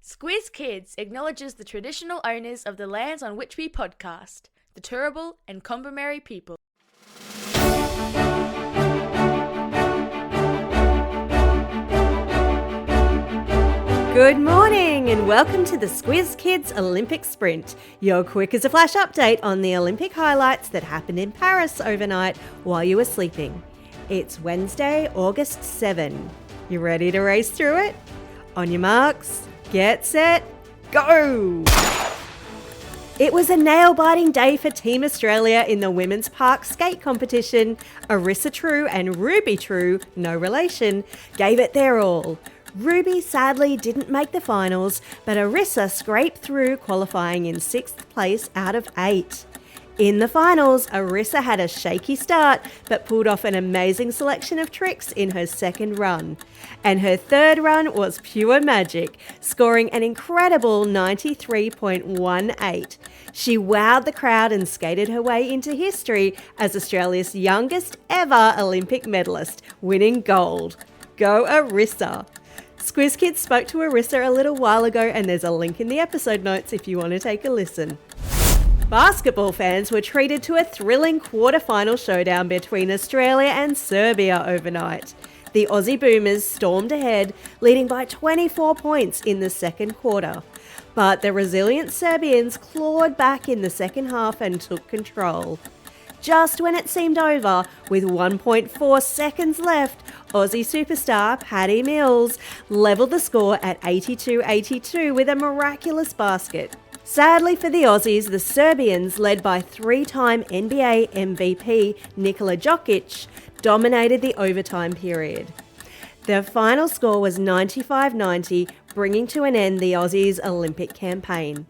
Squiz Kids acknowledges the traditional owners of the lands on which we podcast, the Turrbal and Kombumerri people. Good morning and welcome to the Squiz Kids Olympic Sprint, your quick as a flash update on the Olympic highlights that happened in Paris overnight while you were sleeping. It's Wednesday, August 7. You ready to race through it? On your marks, get set, go! It was a nail-biting day for Team Australia in the women's park skate competition. Arissa True and Ruby True, no relation, gave it their all. Ruby sadly didn't make the finals, but Arissa scraped through, qualifying in 6th place out of 8. In the finals, Arissa had a shaky start, but pulled off an amazing selection of tricks in her second run. And her third run was pure magic, scoring an incredible 93.18. She wowed the crowd and skated her way into history as Australia's youngest ever Olympic medalist, winning gold. Go Arissa! Squiz Kids spoke to Arissa a little while ago, and there's a link in the episode notes if you want to take a listen. Basketball fans were treated to a thrilling quarter-final showdown between Australia and Serbia overnight. The Aussie Boomers stormed ahead, leading by 24 points in the second quarter. But the resilient Serbians clawed back in the second half and took control. Just when it seemed over, with 1.4 seconds left, Aussie superstar Paddy Mills levelled the score at 82-82 with a miraculous basket. Sadly for the Aussies, the Serbians, led by three-time NBA MVP Nikola Jokic, dominated the overtime period. The final score was 95-90, bringing to an end the Aussies' Olympic campaign.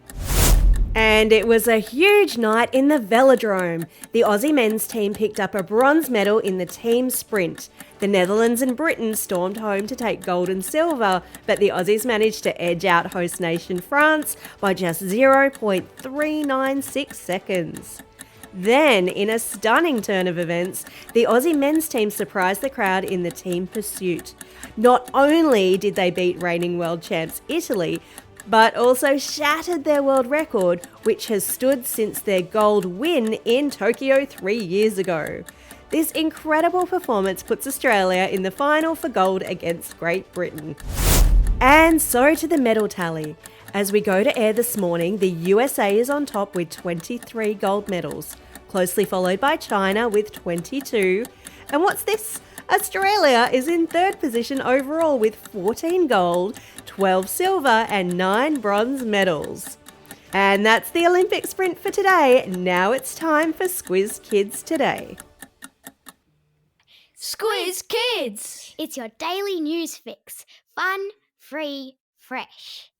And it was a huge night in the velodrome. The Aussie men's team picked up a bronze medal in the team sprint. The Netherlands and Britain stormed home to take gold and silver, but the Aussies managed to edge out host nation France by just 0.396 seconds. Then, in a stunning turn of events, the Aussie men's team surprised the crowd in the team pursuit. Not only did they beat reigning world champs Italy, but also shattered their world record, which has stood since their gold win in Tokyo 3 years ago. This incredible performance puts Australia in the final for gold against Great Britain. And so to the medal tally. As we go to air this morning, the USA is on top with 23 gold medals, closely followed by China with 22. And what's this? Australia is in third position overall with 14 gold, 12 silver and 9 bronze medals. And that's the Olympic sprint for today. Now it's time for Squiz Kids Today. Squiz Kids! It's your daily news fix. Fun, free, fresh.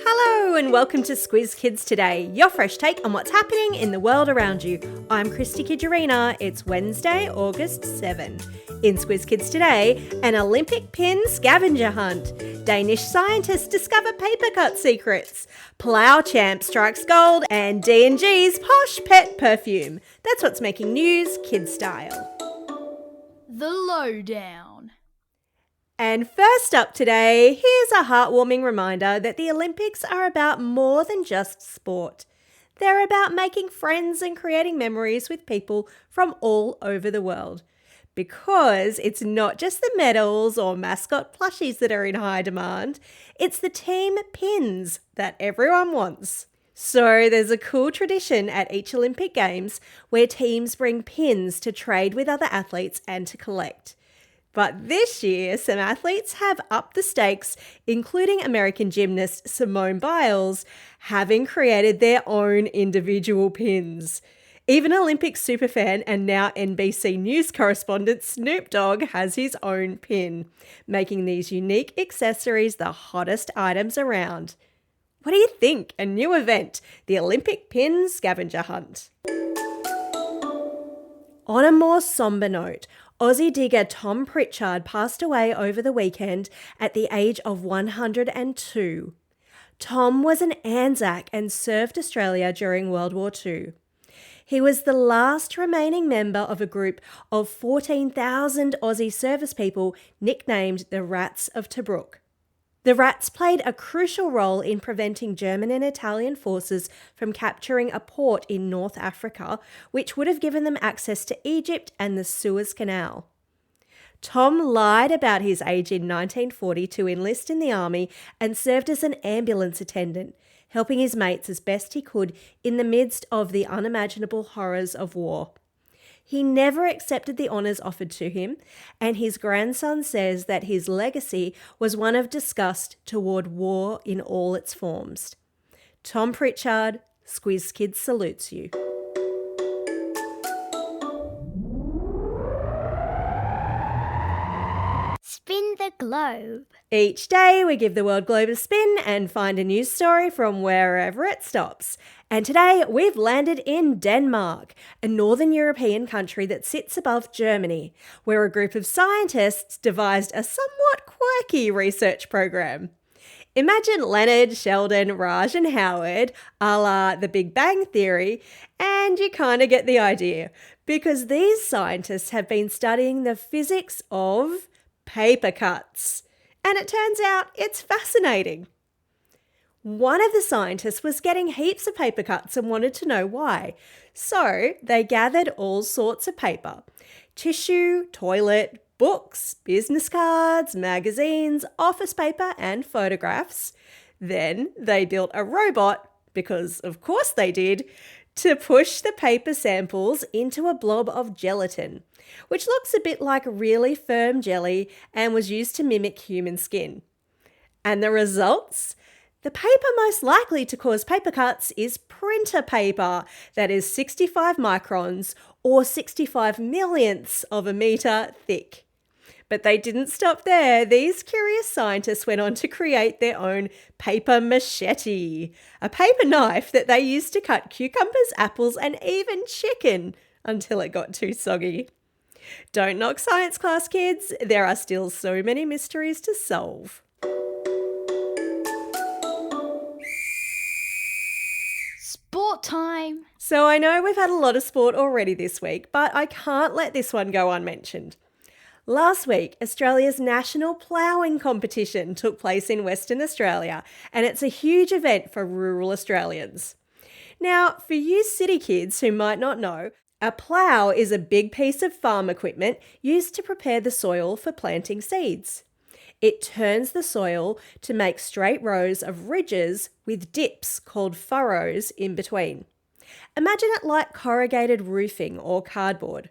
Hello and welcome to Squiz Kids Today, your fresh take on what's happening in the world around you. I'm Christy Kijarina. It's Wednesday, August 7. In Squiz Kids Today, an Olympic pin scavenger hunt. Danish scientists discover papercut secrets. Plough champ strikes gold, and D&G's posh pet perfume. That's what's making news kid style. The Lowdown. And first up today, here's a heartwarming reminder that the Olympics are about more than just sport. They're about making friends and creating memories with people from all over the world. Because it's not just the medals or mascot plushies that are in high demand, it's the team pins that everyone wants. So there's a cool tradition at each Olympic Games where teams bring pins to trade with other athletes and to collect. But this year, some athletes have upped the stakes, including American gymnast Simone Biles, having created their own individual pins. Even Olympic superfan and now NBC News correspondent Snoop Dogg has his own pin, making these unique accessories the hottest items around. What do you think? A new event, the Olympic Pin Scavenger Hunt. On a more somber note, Aussie digger Tom Pritchard passed away over the weekend at the age of 102. Tom was an Anzac and served Australia during World War II. He was the last remaining member of a group of 14,000 Aussie service people nicknamed the Rats of Tobruk. The Rats played a crucial role in preventing German and Italian forces from capturing a port in North Africa, which would have given them access to Egypt and the Suez Canal. Tom lied about his age in 1940 to enlist in the army and served as an ambulance attendant, helping his mates as best he could in the midst of the unimaginable horrors of war. He never accepted the honours offered to him, and his grandson says that his legacy was one of disgust toward war in all its forms. Tom Pritchard, Squiz Kids salutes you. Spin the globe. Each day we give the world globe a spin and find a news story from wherever it stops. And today we've landed in Denmark, a northern European country that sits above Germany, where a group of scientists devised a somewhat quirky research program. Imagine Leonard, Sheldon, Raj and Howard, a la The Big Bang Theory, and you kind of get the idea, because these scientists have been studying the physics of papercuts. And it turns out it's fascinating. One of the scientists was getting heaps of paper cuts and wanted to know why. So they gathered all sorts of paper: tissue, toilet, books, business cards, magazines, office paper and photographs. Then they built a robot, because of course they did, to push the paper samples into a blob of gelatin, which looks a bit like really firm jelly and was used to mimic human skin. And the results? The paper most likely to cause paper cuts is printer paper that is 65 microns or 65 millionths of a metre thick. But they didn't stop there. These curious scientists went on to create their own paper machete, a paper knife that they used to cut cucumbers, apples and even chicken until it got too soggy. Don't knock science class, kids. There are still so many mysteries to solve. Sport time! So I know we've had a lot of sport already this week, but I can't let this one go unmentioned. Last week, Australia's national ploughing competition took place in Western Australia, and it's a huge event for rural Australians. Now, for you city kids who might not know, a plough is a big piece of farm equipment used to prepare the soil for planting seeds. It turns the soil to make straight rows of ridges with dips called furrows in between. Imagine it like corrugated roofing or cardboard.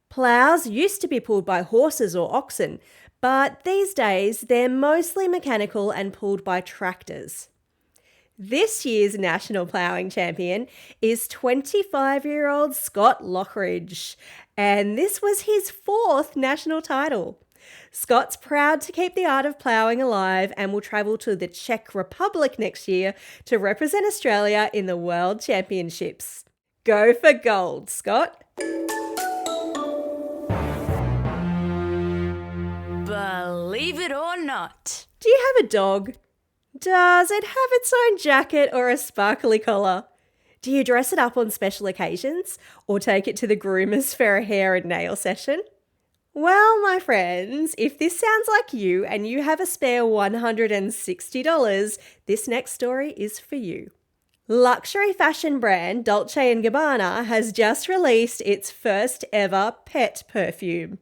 Ploughs used to be pulled by horses or oxen, but these days they're mostly mechanical and pulled by tractors. This year's national ploughing champion is 25-year-old Scott Lockridge, and this was his 4th national title. Scott's proud to keep the art of ploughing alive and will travel to the Czech Republic next year to represent Australia in the World Championships. Go for gold, Scott! Believe it or not. Do you have a dog? Does it have its own jacket or a sparkly collar? Do you dress it up on special occasions or take it to the groomers for a hair and nail session? Well, my friends, if this sounds like you and you have a spare $160, this next story is for you. Luxury fashion brand Dolce & Gabbana has just released its first ever pet perfume.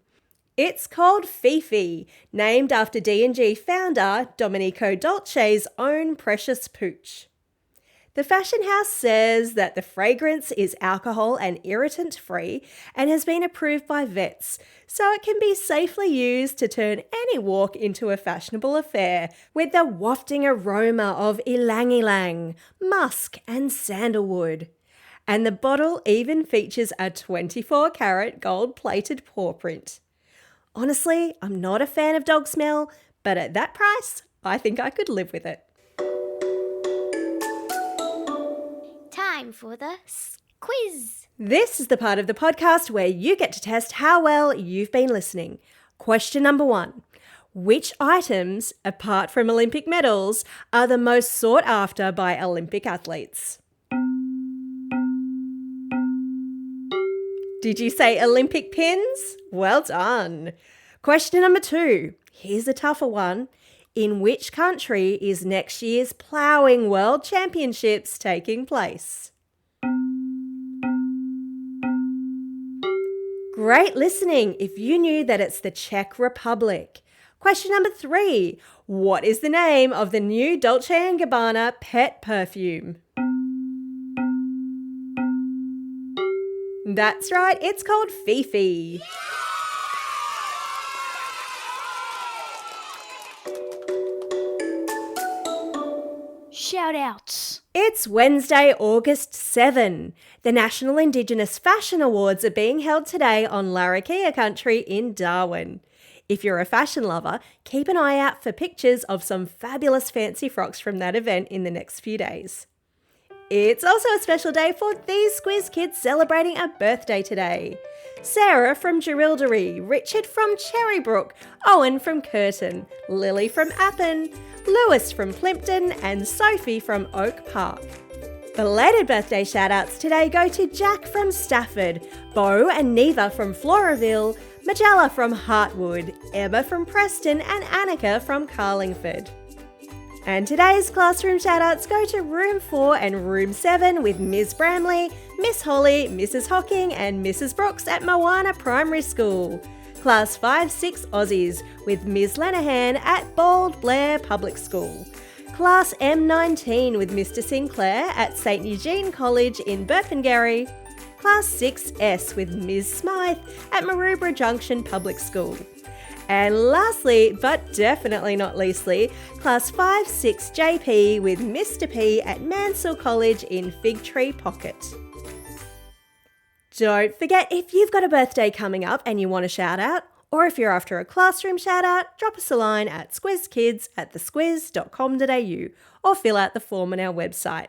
It's called Fifi, named after D&G founder Domenico Dolce's own precious pooch. The fashion house says that the fragrance is alcohol and irritant-free and has been approved by vets, so it can be safely used to turn any walk into a fashionable affair with the wafting aroma of ylang-ylang, musk and sandalwood. And the bottle even features a 24-carat gold-plated paw print. Honestly, I'm not a fan of dog smell, but at that price, I think I could live with it. Time for the quiz. This is the part of the podcast where you get to test how well you've been listening. Question number 1. Which items, apart from Olympic medals, are the most sought after by Olympic athletes? Did you say Olympic pins? Well done. Question number 2. Here's a tougher one. In which country is next year's ploughing World Championships taking place? Great listening if you knew that it's the Czech Republic. Question number 3. What is the name of the new Dolce & Gabbana pet perfume? That's right, it's called Fifi. Shout-outs. It's Wednesday, August 7. The National Indigenous Fashion Awards are being held today on Larrakia country in Darwin. If you're a fashion lover, keep an eye out for pictures of some fabulous fancy frocks from that event in the next few days. It's also a special day for these Squiz kids celebrating a birthday today. Sarah from Jerilderie, Richard from Cherrybrook, Owen from Curtin, Lily from Appin, Lewis from Plimpton and Sophie from Oak Park. Belated birthday shout-outs today go to Jack from Stafford, Beau and Neva from Floraville, Majella from Hartwood, Emma from Preston and Annika from Carlingford. And today's classroom shout-outs go to Room 4 and Room 7 with Ms Bramley, Miss Holly, Mrs Hocking and Mrs Brooks at Moana Primary School. Class 5-6 Aussies with Ms Lenahan at Bald Blair Public School. Class M19 with Mr Sinclair at St Eugene College in Burpengary. Class 6S with Ms Smythe at Maroubra Junction Public School. And lastly, but definitely not leastly, Class 5-6 JP with Mr P at Mansell College in Fig Tree Pocket. Don't forget, if you've got a birthday coming up and you want a shout out, or if you're after a classroom shout out, drop us a line at squizkids@thesquiz.com.au or fill out the form on our website.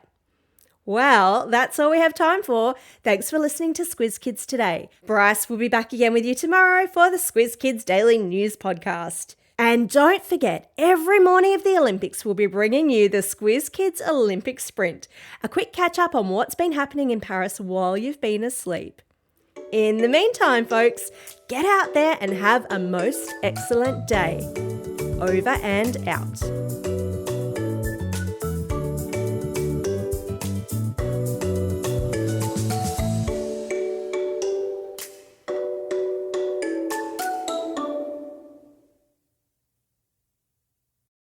Well, that's all we have time for. Thanks for listening to Squiz Kids today. Bryce will be back again with you tomorrow for the Squiz Kids Daily News Podcast. And don't forget, every morning of the Olympics we'll be bringing you the Squiz Kids Olympic Sprint, a quick catch up on what's been happening in Paris while you've been asleep. In the meantime, folks, get out there and have a most excellent day. Over and out.